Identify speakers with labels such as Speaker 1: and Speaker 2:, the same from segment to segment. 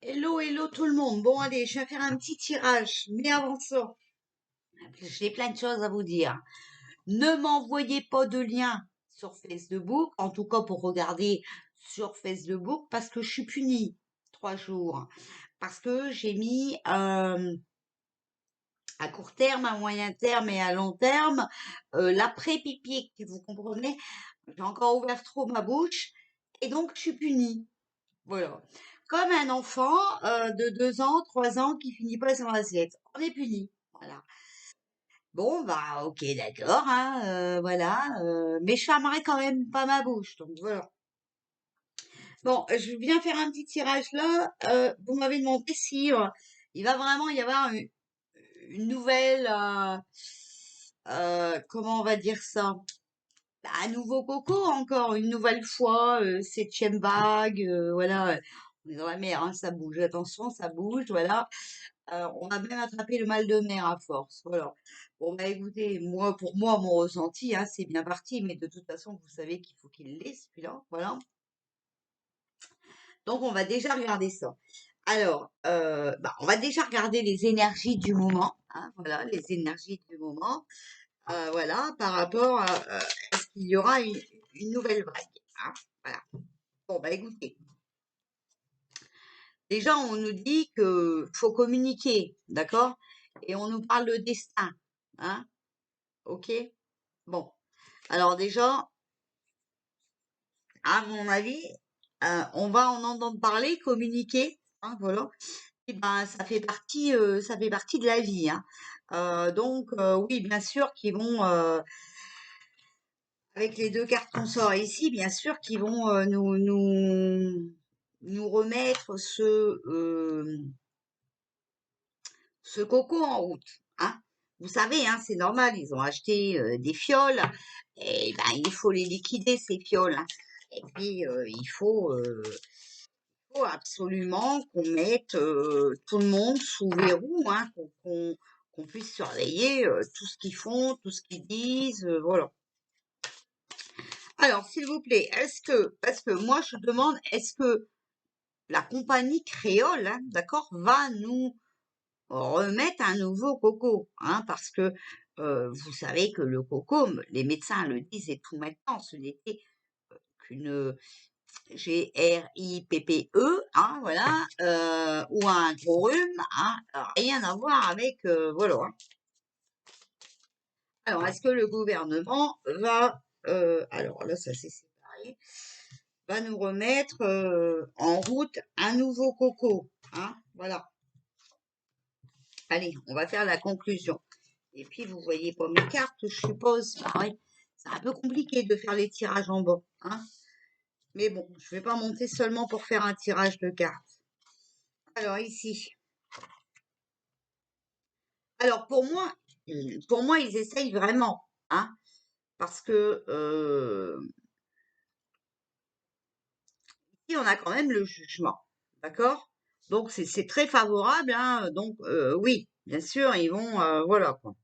Speaker 1: Hello, hello tout le monde. Bon, allez, je vais faire un petit tirage. Mais avant ça, j'ai plein de choses à vous dire. Ne m'envoyez pas de lien sur Facebook, en tout cas pour regarder sur Facebook, parce que je suis punie 3 jours. Parce que j'ai mis à court terme, à moyen terme et à long terme l'après-pipi, vous comprenez? J'ai encore ouvert trop ma bouche et donc je suis punie. Voilà. Comme un enfant de 2 ans, 3 ans qui finit pas son assiette. On est puni. Voilà. Bon, bah, ok, d'accord, hein, voilà. Mais je fermerai quand même pas ma bouche. Donc voilà. Bon, je viens faire un petit tirage là. Vous m'avez demandé si il va vraiment y avoir une nouvelle, comment on va dire ça? Bah, un nouveau coco encore, une nouvelle fois, septième vague, voilà. On est dans la mer, hein, ça bouge. Attention, ça bouge, voilà. On va même attraper le mal de mer à force, voilà. Bon, bah écoutez, moi, pour moi, mon ressenti, hein, c'est bien parti, mais de toute façon, vous savez qu'il faut qu'il l'ait, celui-là, voilà. Donc, on va déjà regarder ça. Alors, bah, on va déjà regarder les énergies du moment, hein, voilà, les énergies du moment, voilà, par rapport à est-ce qu'il y aura une nouvelle vague, hein, voilà. Bon, bah écoutez, déjà, on nous dit que faut communiquer, d'accord? Et on nous parle de destin, hein? Ok? Bon. Alors déjà, à mon avis, on va en entendre parler, communiquer, hein, voilà. Et ben, ça fait partie de la vie, hein. Donc, oui, bien sûr qu'ils vont, avec les deux cartes qu'on sort ici, bien sûr qu'ils vont nous remettre ce coco en route, hein. Vous savez, hein, c'est normal, ils ont acheté des fioles, et ben il faut les liquider ces fioles, hein. Et puis il faut absolument qu'on mette tout le monde sous verrou, hein, qu'on puisse surveiller tout ce qu'ils font, tout ce qu'ils disent, voilà. Alors, s'il vous plaît, parce que moi je demande, est-ce que la compagnie créole, hein, d'accord, va nous remettre un nouveau coco, hein, parce que vous savez que le coco, les médecins le disent et tout maintenant, ce n'était qu'une GRIPPE, hein, voilà, ou un gros rhume, hein, rien à voir avec, voilà, hein. Alors, est-ce que le gouvernement va, alors là, ça s'est séparé, va nous remettre en route un nouveau coco, hein, voilà. Allez, on va faire la conclusion. Et puis, vous voyez pas mes cartes, je suppose. Bah ouais, c'est un peu compliqué de faire les tirages en bas, hein. Mais bon, je vais pas monter seulement pour faire un tirage de cartes. Alors ici. Alors pour moi, ils essayent vraiment, hein, parce que ici on a quand même le jugement, d'accord? Donc c'est très favorable, hein. Donc oui, bien sûr, ils vont, voilà quoi.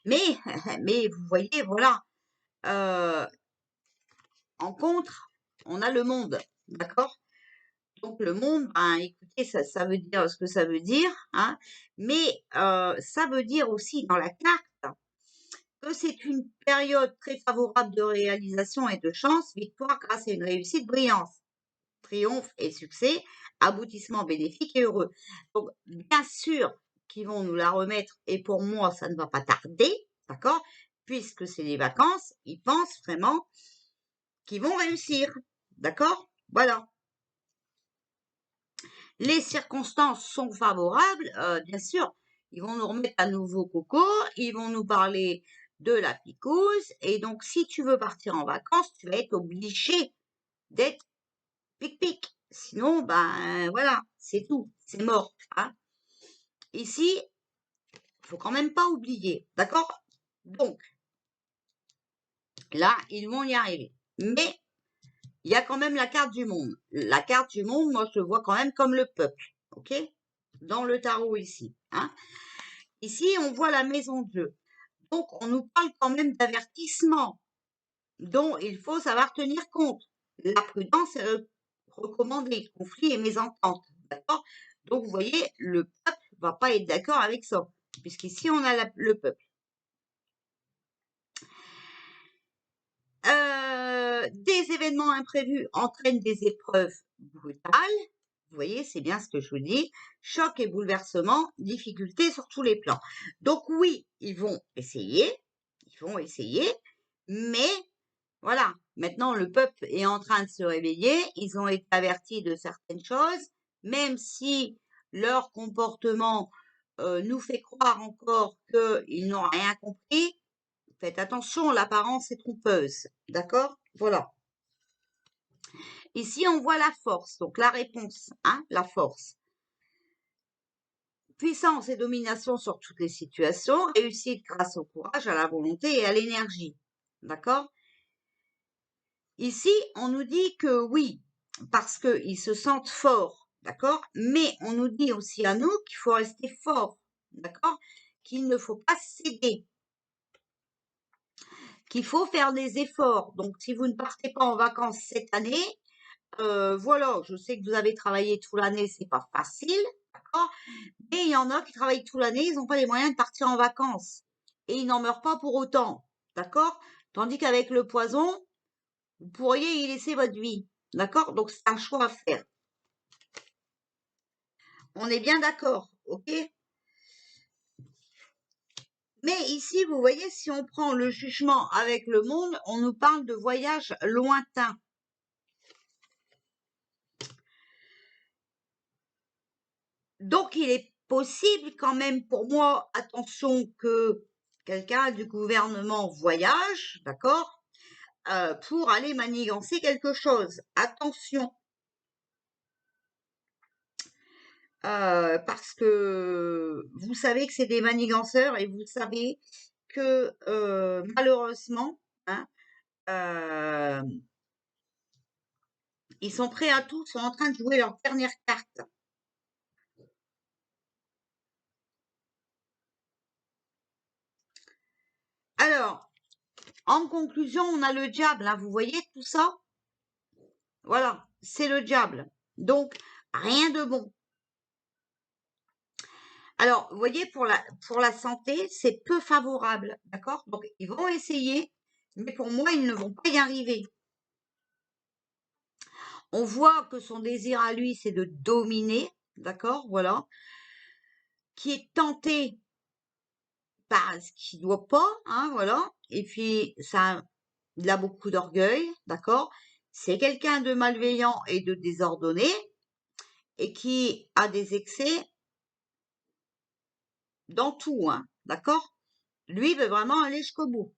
Speaker 1: Mais mais vous voyez, voilà. euh, En contre, on a le monde, d'accord? Donc le monde, ben, écoutez, ça veut dire ce que ça veut dire, hein, mais ça veut dire aussi dans la carte que c'est une période très favorable de réalisation et de chance, victoire grâce à une réussite brillante, triomphe et succès, aboutissement bénéfique et heureux. Donc bien sûr qu'ils vont nous la remettre, et pour moi, ça ne va pas tarder, d'accord? Puisque c'est les vacances, ils pensent vraiment qu'ils vont réussir, d'accord? Voilà. Les circonstances sont favorables, bien sûr. Ils vont nous remettre à nouveau coco, ils vont nous parler de la picouse. Et donc, si tu veux partir en vacances, tu vas être obligé d'être pic-pic. Sinon, ben voilà, c'est tout, c'est mort, hein. Ici, faut quand même pas oublier, d'accord? Donc, là, ils vont y arriver. Mais il y a quand même la carte du monde. La carte du monde, moi, je le vois quand même comme le peuple, ok? Dans le tarot ici, hein. Ici, on voit la maison de jeu. Donc, on nous parle quand même d'avertissement dont il faut savoir tenir compte. La prudence est recommandé, conflits et mésententes, d'accord? Donc, vous voyez, le peuple va pas être d'accord avec ça, puisqu'ici, on a le peuple. Des événements imprévus entraînent des épreuves brutales. Vous voyez, c'est bien ce que je vous dis. Choc et bouleversement, difficultés sur tous les plans. Donc oui, ils vont essayer, mais voilà. Maintenant, le peuple est en train de se réveiller. Ils ont été avertis de certaines choses, même si leur comportement nous fait croire encore qu'ils n'ont rien compris. Faites attention, l'apparence est trompeuse. D'accord? Voilà. Ici, on voit la force, donc la réponse, hein, la force. Puissance et domination sur toutes les situations, réussite grâce au courage, à la volonté et à l'énergie. D'accord? Ici, on nous dit que oui, parce qu'ils se sentent forts, d'accord? Mais on nous dit aussi à nous qu'il faut rester fort, d'accord? Qu'il ne faut pas céder, qu'il faut faire des efforts. Donc, si vous ne partez pas en vacances cette année, voilà, je sais que vous avez travaillé toute l'année, c'est pas facile, d'accord? Mais il y en a qui travaillent toute l'année, ils n'ont pas les moyens de partir en vacances. Et ils n'en meurent pas pour autant, d'accord? Tandis qu'avec le poison, vous pourriez y laisser votre vie, d'accord? Donc c'est un choix à faire. On est bien d'accord, ok? Mais ici, vous voyez, si on prend le jugement avec le monde, on nous parle de voyage lointain. Donc, il est possible quand même pour moi, attention, que quelqu'un du gouvernement voyage, d'accord, pour aller manigancer quelque chose. Attention. Parce que vous savez que c'est des maniganceurs et vous savez que malheureusement, hein, ils sont prêts à tout, sont en train de jouer leur dernière carte. Alors, en conclusion, on a le diable, hein, vous voyez tout ça? Voilà, c'est le diable. Donc, rien de bon. Alors, vous voyez, pour la santé, c'est peu favorable, d'accord? Donc, ils vont essayer, mais pour moi, ils ne vont pas y arriver. On voit que son désir à lui, c'est de dominer, d'accord? Voilà. Qui est tenté par ce qu'il ne doit pas, hein, voilà. Et puis, ça, il a beaucoup d'orgueil, d'accord? C'est quelqu'un de malveillant et de désordonné et qui a des excès dans tout, hein, d'accord? Lui veut vraiment aller jusqu'au bout.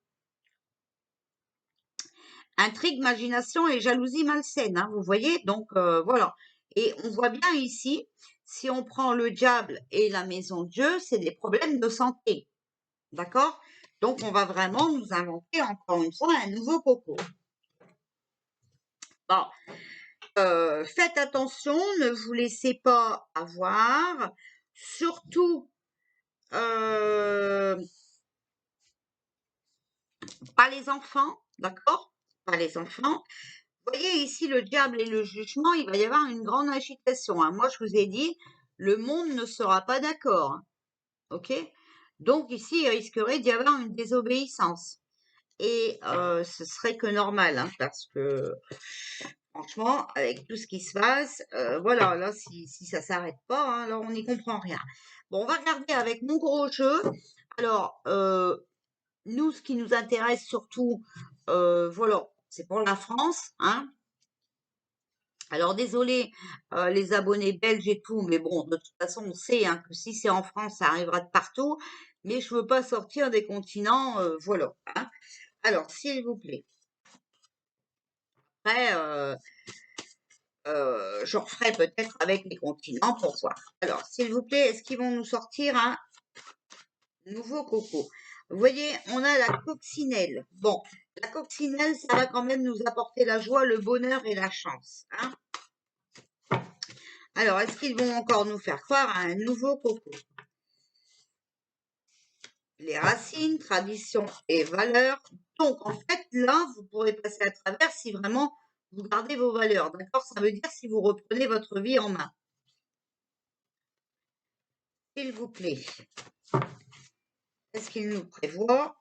Speaker 1: Intrigue, imagination et jalousie malsaine, hein, vous voyez? Donc, voilà. Et on voit bien ici, si on prend le diable et la maison de Dieu, c'est des problèmes de santé, d'accord? Donc, on va vraiment nous inventer, encore une fois, un nouveau coco. Bon, faites attention, ne vous laissez pas avoir, surtout pas les enfants, d'accord? Pas les enfants. Vous voyez ici le diable et le jugement, il va y avoir une grande agitation, hein. Moi, je vous ai dit, le monde ne sera pas d'accord, hein, ok? Donc ici, il risquerait d'y avoir une désobéissance. Et ce serait que normal, hein, parce que franchement, avec tout ce qui se passe, voilà, là, si ça s'arrête pas, hein, alors on n'y comprend rien. Bon, on va regarder avec mon gros jeu. Alors, nous, ce qui nous intéresse surtout, voilà, c'est pour la France, hein. Alors désolé les abonnés belges et tout, mais bon, de toute façon, on sait hein, que si c'est en France, ça arrivera de partout. Mais je veux pas sortir des continents, voilà, hein. Alors, s'il vous plaît. Après, je referai peut-être avec les continents pour voir. Alors, s'il vous plaît, est-ce qu'ils vont nous sortir un nouveau coco? Vous voyez, on a la coccinelle. Bon, la coccinelle, ça va quand même nous apporter la joie, le bonheur et la chance, hein. Alors, est-ce qu'ils vont encore nous faire croire à un nouveau coco? Les racines, traditions et valeurs. Donc, en fait, là, vous pourrez passer à travers si vraiment vous gardez vos valeurs, d'accord? Ça veut dire si vous reprenez votre vie en main. S'il vous plaît. Qu'est-ce qu'il nous prévoit?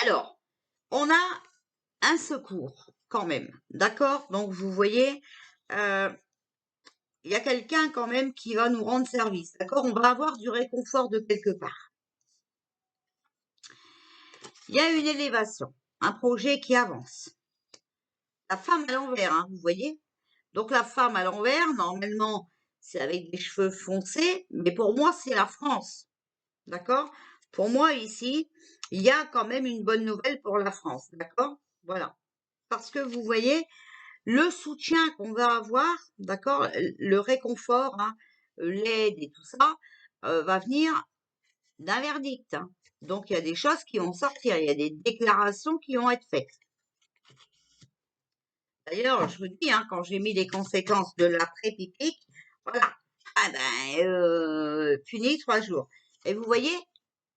Speaker 1: Alors, on a un secours quand même, d'accord? Donc, vous voyez, il y a quelqu'un quand même qui va nous rendre service, d'accord? On va avoir du réconfort de quelque part. Il y a une élévation, un projet qui avance. La femme à l'envers, hein, vous voyez? Donc la femme à l'envers, normalement, c'est avec des cheveux foncés, mais pour moi, c'est la France, d'accord? Pour moi, ici, il y a quand même une bonne nouvelle pour la France, d'accord? Voilà. Parce que vous voyez, le soutien qu'on va avoir, d'accord, le réconfort, hein, l'aide et tout ça, va venir d'un verdict, hein. Donc, il y a des choses qui vont sortir, il y a des déclarations qui vont être faites. D'ailleurs, je vous dis, hein, quand j'ai mis les conséquences de l'après-pipique, voilà, ah ben, puni 3 jours. Et vous voyez,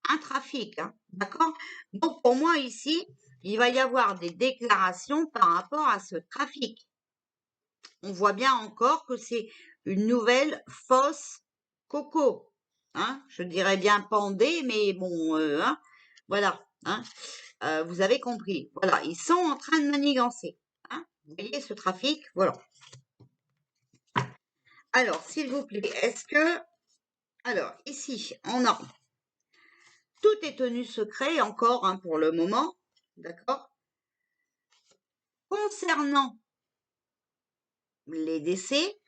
Speaker 1: un trafic, hein, d'accord? Donc, pour moi, ici, il va y avoir des déclarations par rapport à ce trafic. On voit bien encore que c'est une nouvelle fausse coco, hein? Je dirais bien pendée, mais bon, hein, voilà, hein, vous avez compris. Voilà, ils sont en train de manigancer, hein? Vous voyez ce trafic? Voilà. Alors, s'il vous plaît, est-ce que... Alors, ici, on a... Tout est tenu secret encore, hein, pour le moment, d'accord? Concernant les décès,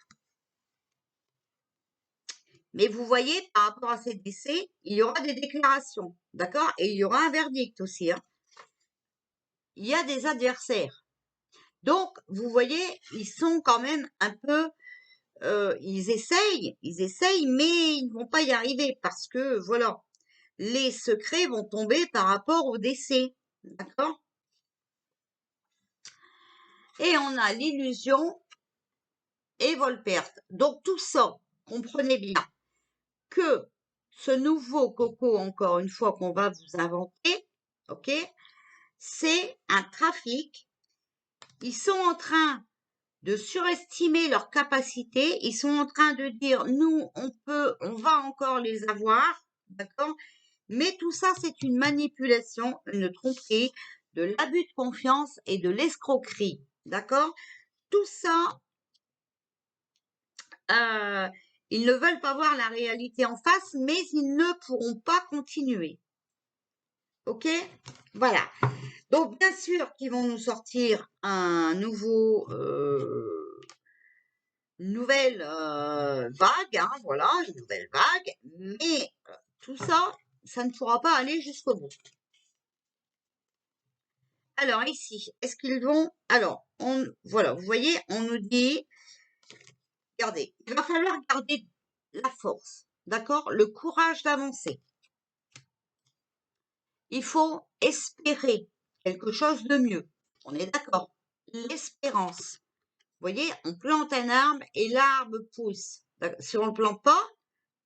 Speaker 1: mais vous voyez, par rapport à ces décès, il y aura des déclarations, d'accord? Et il y aura un verdict aussi, hein. Il y a des adversaires. Donc, vous voyez, ils sont quand même un peu... ils essayent, mais ils ne vont pas y arriver parce que, voilà, les secrets vont tomber par rapport au décès, d'accord? Et on a l'illusion et Volperte. Donc, tout ça, comprenez bien que ce nouveau coco, encore une fois, qu'on va vous inventer, ok, c'est un trafic. Ils sont en train de surestimer leurs capacités. Ils sont en train de dire, nous, on va encore les avoir, d'accord? Mais tout ça, c'est une manipulation, une tromperie, de l'abus de confiance et de l'escroquerie, d'accord? Tout ça, ils ne veulent pas voir la réalité en face, mais ils ne pourront pas continuer. Ok? Voilà. Donc, bien sûr qu'ils vont nous sortir un nouveau, une nouvelle vague, hein, voilà, une nouvelle vague, mais tout ça, ça ne pourra pas aller jusqu'au bout. Alors ici, est-ce qu'ils vont... Alors, voilà, vous voyez, on nous dit, regardez, il va falloir garder la force, d'accord? Le courage d'avancer. Il faut espérer quelque chose de mieux. On est d'accord? L'espérance. Vous voyez, on plante un arbre et l'arbre pousse. Si on ne le plante pas,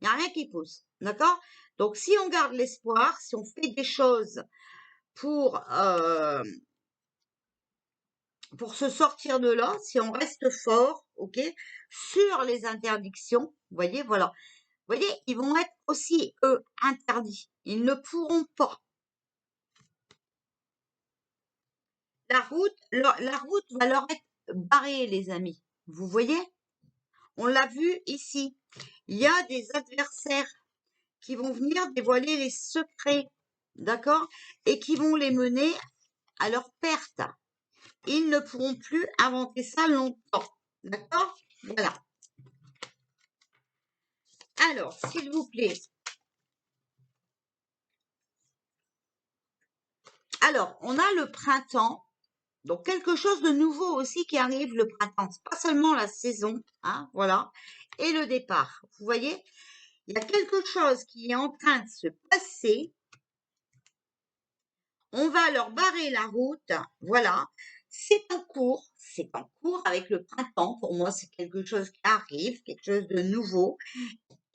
Speaker 1: il n'y a rien qui pousse. D'accord? Donc, si on garde l'espoir, si on fait des choses pour se sortir de là, si on reste fort, ok, sur les interdictions, vous voyez, voilà. Vous voyez, ils vont être aussi, eux, interdits. Ils ne pourront pas. La route va leur être barrée, les amis. Vous voyez? On l'a vu ici. Il y a des adversaires qui vont venir dévoiler les secrets, d'accord? Et qui vont les mener à leur perte. Ils ne pourront plus inventer ça longtemps, d'accord? Voilà. Alors, s'il vous plaît. Alors, on a le printemps. Donc, quelque chose de nouveau aussi qui arrive le printemps. C'est pas seulement la saison, hein, voilà. Et le départ. Vous voyez? Il y a quelque chose qui est en train de se passer. On va leur barrer la route. Voilà. C'est en cours avec le printemps. Pour moi, c'est quelque chose qui arrive, quelque chose de nouveau.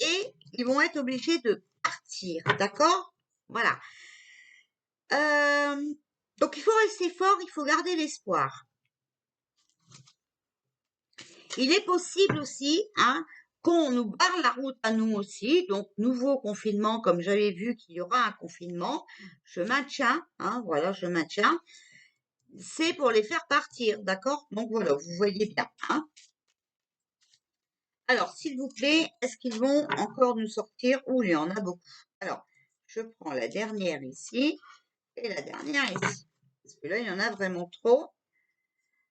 Speaker 1: Et ils vont être obligés de partir. D'accord? Voilà. Donc, il faut rester fort, il faut garder l'espoir. Il est possible aussi hein, qu'on nous barre la route à nous aussi. Donc, nouveau confinement, comme j'avais vu qu'il y aura un confinement, je maintiens, hein, voilà, je maintiens. C'est pour les faire partir, d'accord? Donc, voilà, vous voyez bien. Hein. Alors, s'il vous plaît, est-ce qu'ils vont encore nous sortir? Ouh, il y en a beaucoup. Alors, je prends la dernière ici et la dernière ici. Parce que là, il y en a vraiment trop.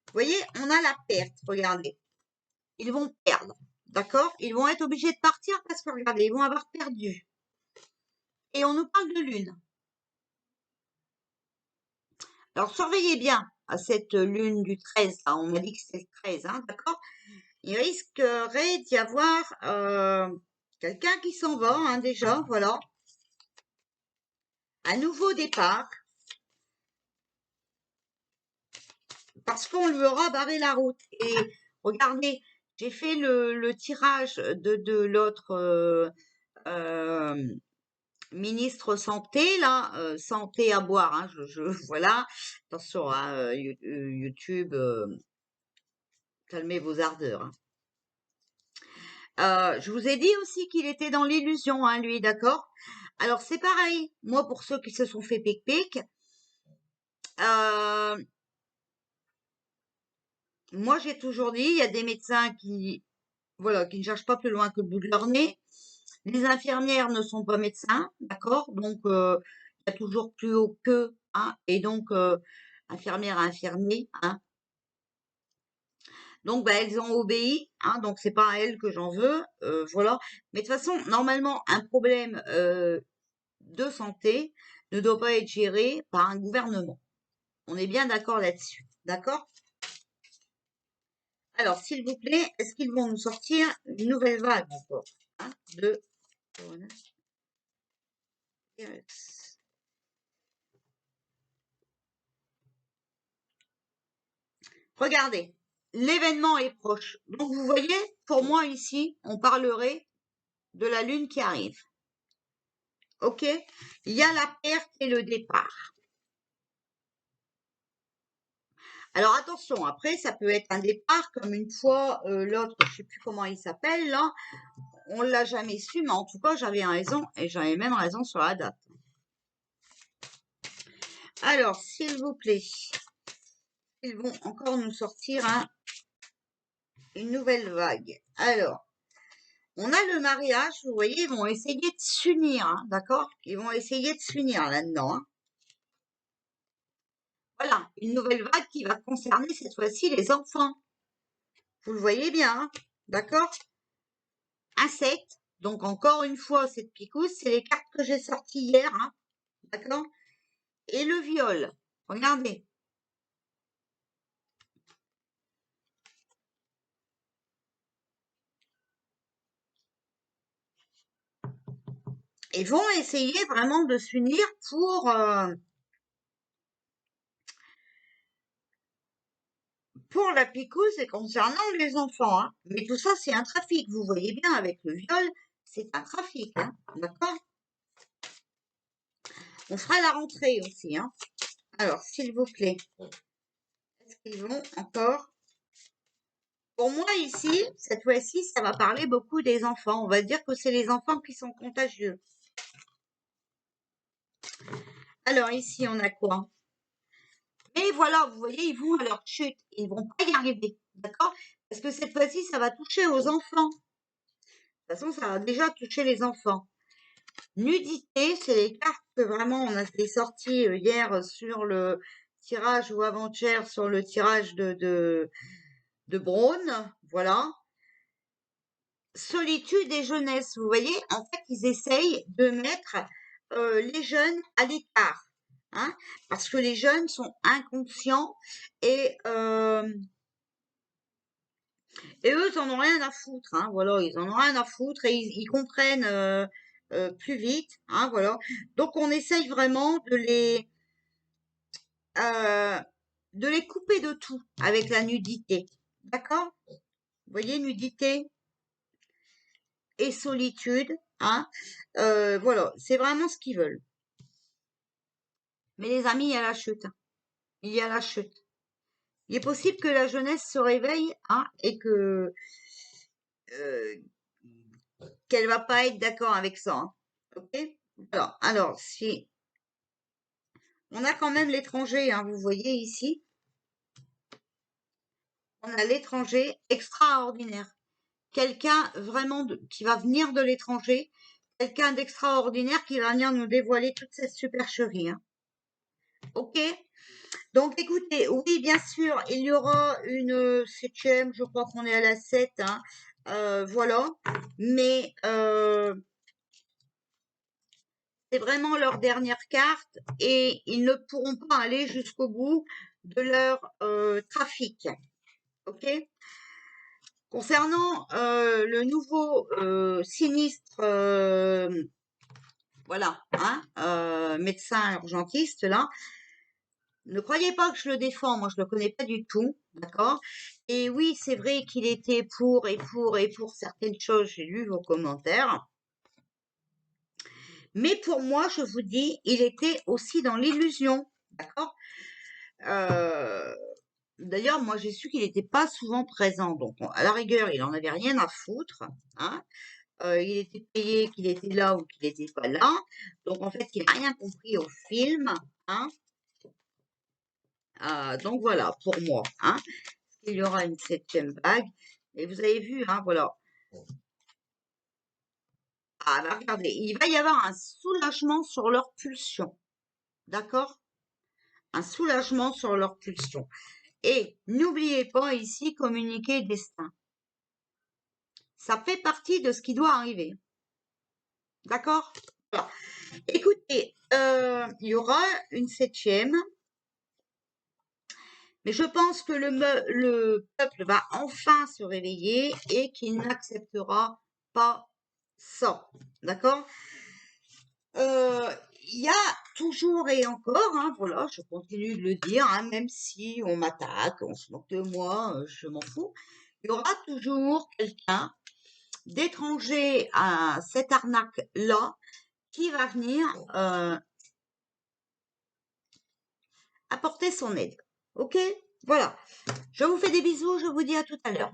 Speaker 1: Vous voyez, on a la perte, regardez. Ils vont perdre, d'accord? Ils vont être obligés de partir parce que, regardez, ils vont avoir perdu. Et on nous parle de lune. Alors, surveillez bien à cette lune du 13, là. On m'a dit que c'est le 13, hein, d'accord? Il risquerait d'y avoir quelqu'un qui s'en va, hein, déjà, voilà. Un nouveau départ. Parce qu'on lui aura barré la route. Et regardez, j'ai fait le tirage de l'autre ministre santé, là, santé à boire, hein, voilà. Attention, hein, YouTube, calmez vos ardeurs. Hein. Je vous ai dit aussi qu'il était dans l'illusion, hein, lui, d'accord? Alors, c'est pareil. Moi, pour ceux qui se sont fait pic-pic, moi, j'ai toujours dit, il y a des médecins qui, voilà, qui ne cherchent pas plus loin que le bout de leur nez. Les infirmières ne sont pas médecins, d'accord? Donc, il y a toujours plus haut qu'eux, hein? Et donc, infirmière, infirmier, hein? Donc, bah, elles ont obéi, hein? Donc, c'est pas à elles que j'en veux, voilà. Mais de toute façon, normalement, un problème de santé ne doit pas être géré par un gouvernement. On est bien d'accord là-dessus, d'accord? Alors, s'il vous plaît, est-ce qu'ils vont nous sortir une nouvelle vague encore hein, de Regardez, l'événement est proche. Donc, vous voyez, pour moi ici, on parlerait de la lune qui arrive. Ok? Il y a la perte et le départ. Alors attention, après, ça peut être un départ comme une fois l'autre, je sais plus comment il s'appelle là, on l'a jamais su, mais en tout cas, j'avais raison et j'avais même raison sur la date. Alors, s'il vous plaît, ils vont encore nous sortir une nouvelle vague. Alors, on a le mariage, vous voyez, ils vont essayer de s'unir, hein, d'accord? Ils vont essayer de s'unir là-dedans. Hein. Voilà, une nouvelle vague qui va concerner cette fois-ci les enfants. Vous le voyez bien, hein, d'accord? Insectes, donc encore une fois, cette picousse, c'est les cartes que j'ai sorties hier, hein, d'accord? Et le viol, regardez. Ils vont essayer vraiment de s'unir pour la picousse et concernant les enfants. Hein. Mais tout ça, c'est un trafic. Vous voyez bien, avec le viol, c'est un trafic. Hein, d'accord? On fera la rentrée aussi. Hein. Alors, s'il vous plaît, est-ce qu'ils vont encore Pour moi, ici, cette fois-ci, ça va parler beaucoup des enfants. On va dire que c'est les enfants qui sont contagieux. Alors, ici, on a quoi Mais voilà, vous voyez, ils vont à leur chute. Ils ne vont pas y arriver. D'accord Parce que cette fois-ci, ça va toucher aux enfants. De toute façon, ça va déjà toucher les enfants. Nudité, c'est les cartes que vraiment on a fait sortir hier sur le tirage ou avant-hier sur le tirage de Braun. Voilà. Solitude et jeunesse, vous voyez, en fait, ils essayent de mettre les jeunes à l'écart, hein, parce que les jeunes sont inconscients et, et eux, ils en ont rien à foutre, hein, voilà, ils en ont rien à foutre et ils comprennent plus vite, hein, voilà. Donc, on essaye vraiment euh, de les couper de tout avec la nudité, d'accord? Vous voyez, nudité et solitude, hein, voilà, c'est vraiment ce qu'ils veulent. Mais les amis, il y a la chute. il y a la chute. Il est possible que la jeunesse se réveille, hein, et que euh, qu'elle va pas être d'accord avec ça, hein. Ok? Voilà. Alors, si on a quand même l'étranger, hein, vous voyez ici, on a l'étranger extraordinaire. Quelqu'un vraiment qui va venir de l'étranger, quelqu'un d'extraordinaire qui va venir nous dévoiler toute cette supercherie, hein. Ok? Donc écoutez, oui, bien sûr, il y aura une septième, je crois qu'on est à la 7, hein, voilà. Mais c'est vraiment leur dernière carte et ils ne pourront pas aller jusqu'au bout de leur trafic. Ok? Concernant le nouveau sinistre, voilà, hein, médecin urgentiste là, ne croyez pas que je le défends, moi je le connais pas du tout, d'accord? Et oui, c'est vrai qu'il était pour certaines choses, j'ai lu vos commentaires. Mais pour moi, je vous dis, il était aussi dans l'illusion, d'accord? Euh, D'ailleurs, moi j'ai su qu'il n'était pas souvent présent, donc à la rigueur, il en avait rien à foutre, hein? Il était payé, qu'il était là ou qu'il n'était pas là. Donc en fait, il n'a rien compris au film, hein? Donc voilà, pour moi, hein? Il y aura une septième vague. Et vous avez vu, hein, voilà. Ah, bah, regardez, il va y avoir un soulagement sur leur pulsion. D'accord? Un soulagement sur leur pulsion. Et n'oubliez pas ici, communiquer destin. Ça fait partie de ce qui doit arriver. D'accord? Voilà. Écoutez, il y aura une septième. Mais je pense que le peuple va enfin se réveiller et qu'il n'acceptera pas ça. D'accord? Il y a toujours et encore, hein, voilà, je continue de le dire, hein, même si on m'attaque, on se moque de moi, je m'en fous. Il y aura toujours quelqu'un d'étranger à cette arnaque-là qui va venir apporter son aide. Ok? Voilà. Je vous fais des bisous, je vous dis à tout à l'heure.